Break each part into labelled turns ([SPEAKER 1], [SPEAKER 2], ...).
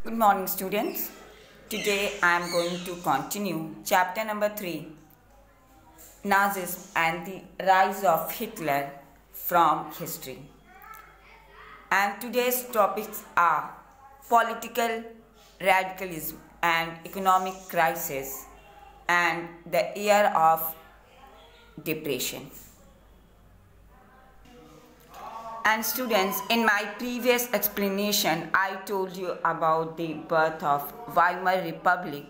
[SPEAKER 1] Good morning, students. Today I am going to continue chapter number 3, Nazism and the rise of Hitler from history. And today's topics are political radicalism and economic crisis and the year of depression. And students, in my previous explanation, I told you about the birth of Weimar Republic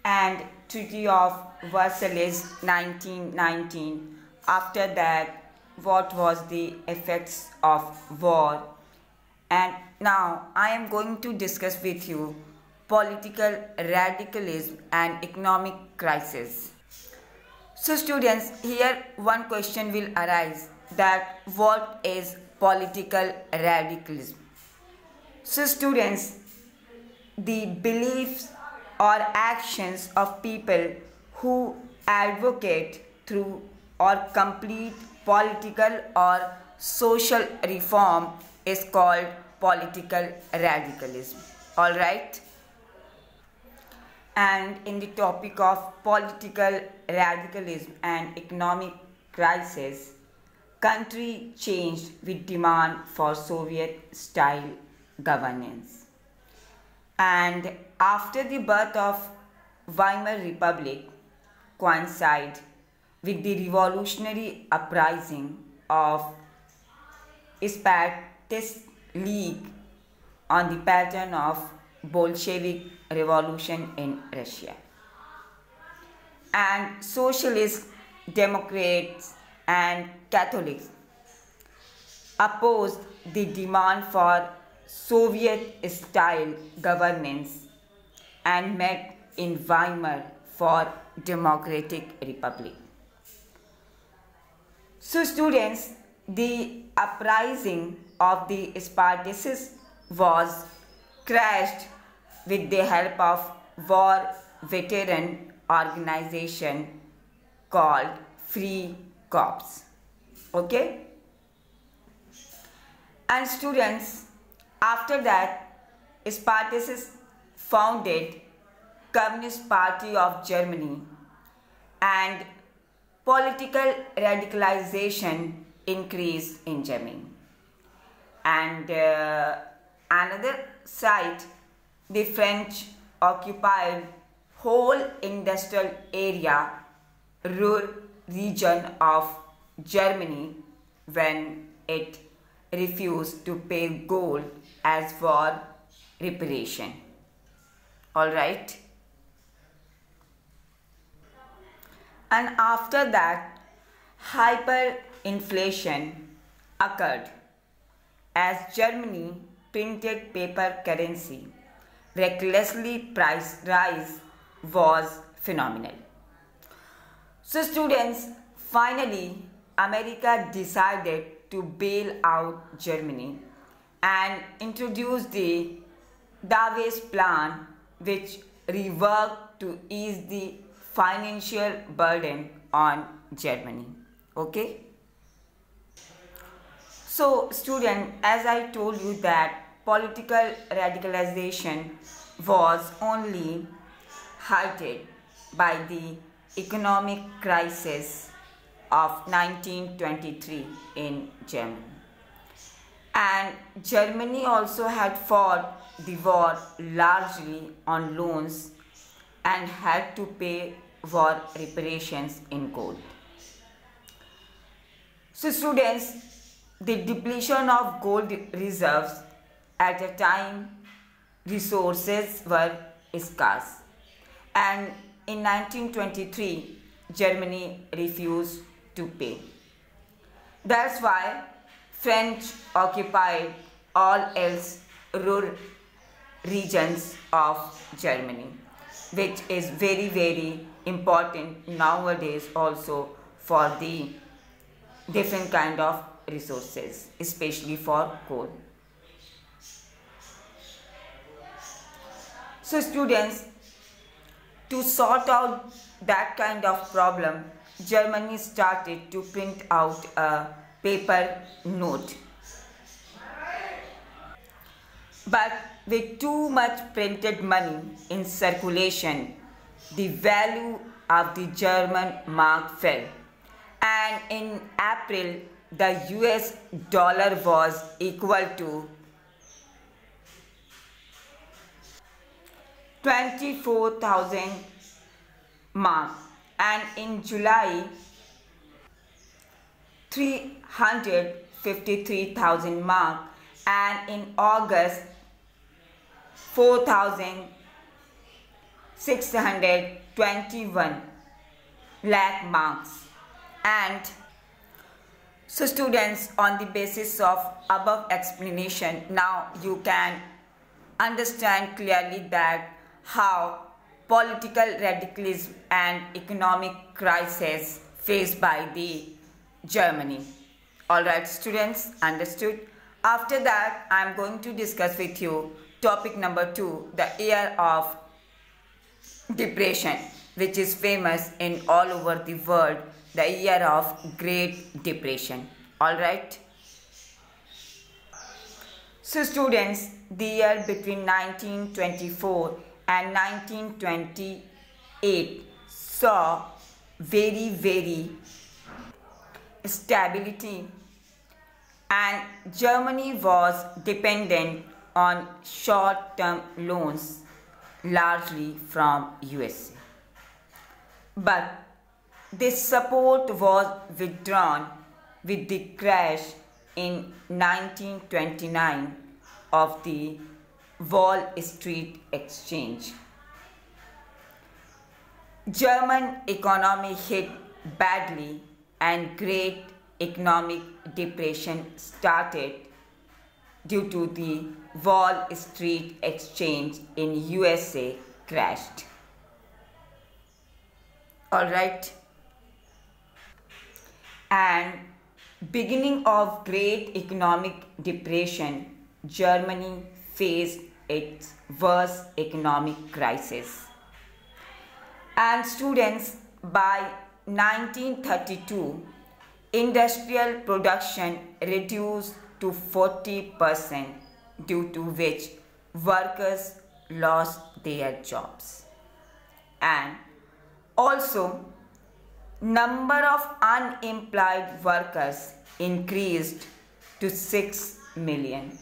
[SPEAKER 1] and Treaty of Versailles 1919. After that, what was the effects of war? And now I am going to discuss with you political radicalism and economic crisis. So students, here one question will arise, that what is political radicalism? So students, the beliefs or actions of people who advocate through or complete political or social reform is called political radicalism. All right? And in the topic of political radicalism and economic crisis, country changed with demand for Soviet-style governance. And after the birth of Weimar Republic coincided with the revolutionary uprising of Spartacist League on the pattern of Bolshevik revolution in Russia. And socialists, Democrats and Catholics opposed the demand for Soviet-style governance and met in Weimar for democratic republic. So students, the uprising of the Spartacists was crushed with the help of war veteran organization called Free Corps. Okay? And students, after that, Spartacists founded Communist Party of Germany and political radicalization increased in Germany. And another side, the French occupied whole industrial area, rural region of Germany when it refused to pay gold as for reparation. Alright? And after that, hyperinflation occurred as Germany printed paper currency. Recklessly price rise was phenomenal. So students, finally America decided to bail out Germany and introduce the Davos plan, which reworked to ease the financial burden on Germany. Okay? So student, as I told you that political radicalization was only heightened by the economic crisis of 1923 in Germany. And Germany also had fought the war largely on loans and had to pay war reparations in gold. So students, the depletion of gold reserves at a time resources were scarce, and in 1923 Germany refused to pay. That's why French occupied all else rural regions of Germany, which is very, very important nowadays also for the different kind of resources, especially for coal. So students, to sort out that kind of problem, Germany started to print out a paper note. But with too much printed money in circulation, the value of the German mark fell, and in April, the US dollar was equal to 24,000 mark, and in July 353,000 mark, and in August 4,621 lakh marks. And so students, on the basis of above explanation, now you can understand clearly that how political radicalism and economic crisis faced by the Germany. Alright students, understood? After that, I am going to discuss with you topic number 2, the year of depression, which is famous in all over the world, the year of Great Depression. Alright? So students, the year between 1924 and 1928 saw very stability, and Germany was dependent on short-term loans largely from USA. But this support was withdrawn with the crash in 1929 of the Wall Street Exchange. German economy hit badly, and Great Economic Depression started due to the Wall Street Exchange in USA crashed. Alright? And beginning of Great Economic Depression, Germany faced its worst economic crisis. And students, by 1932, industrial production reduced to 40%, due to which workers lost their jobs. And also, number of unemployed workers increased to 6 million.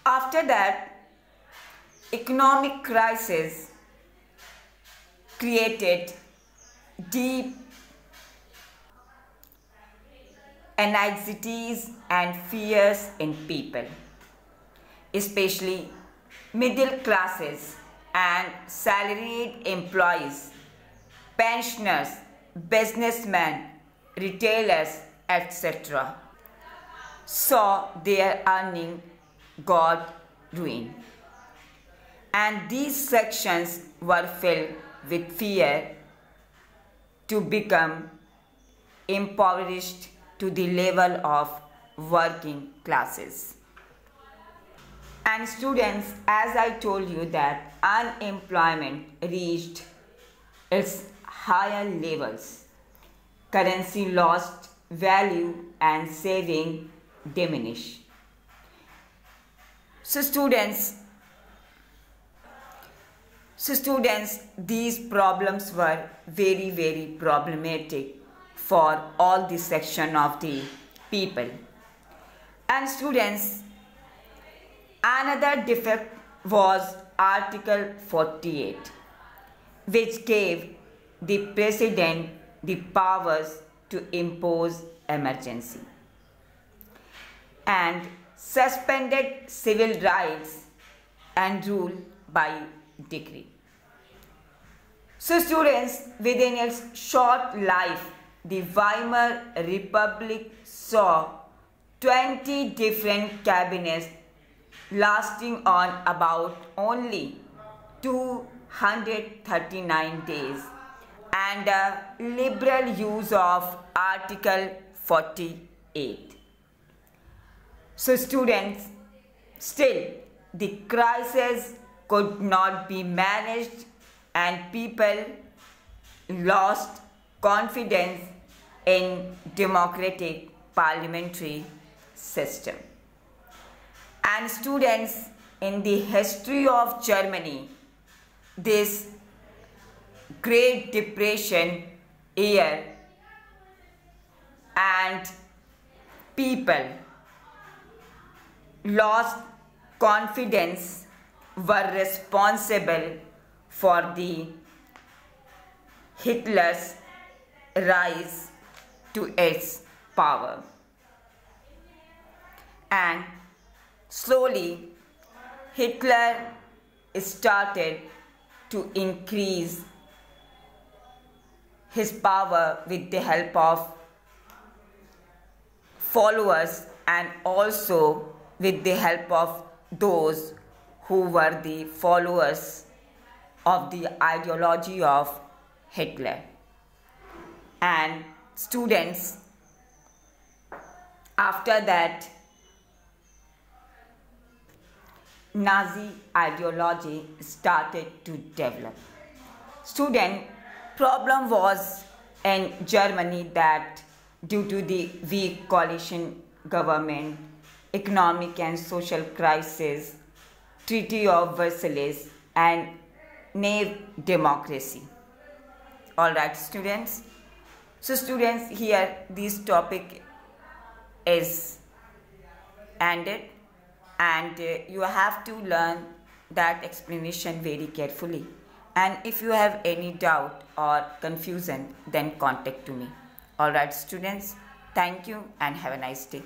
[SPEAKER 1] After that, economic crisis created deep anxieties and fears in people, especially middle classes and salaried employees, pensioners, businessmen, retailers, etc. saw their earning got ruined. And these sections were filled with fear to become impoverished to the level of working classes. And students, as I told you that unemployment reached its higher levels, currency lost value and saving diminished. So students, these problems were very problematic for all the section of the people. And students, another defect was Article 48, which gave the President the powers to impose emergency and suspended civil rights and rule by decree. So students, within its short life, the Weimar Republic saw 20 different cabinets lasting on about only 239 days and a liberal use of Article 48. So students, still the crisis could not be managed and people lost confidence in democratic parliamentary system. And students, in the history of Germany, this Great Depression year, and people lost confidence, were responsible for the Hitler's rise to its power. And slowly Hitler started to increase his power with the help of followers and also with the help of those who were the followers of the ideology of Hitler. And students, after that, Nazi ideology started to develop. Student, problem was in Germany that due to the weak coalition government, economic and social crisis, Treaty of Versailles, and naive democracy. All right, students. So students, here this topic is ended, and you have to learn that explanation very carefully. And if you have any doubt or confusion, then contact to me. All right, students. Thank you and have a nice day.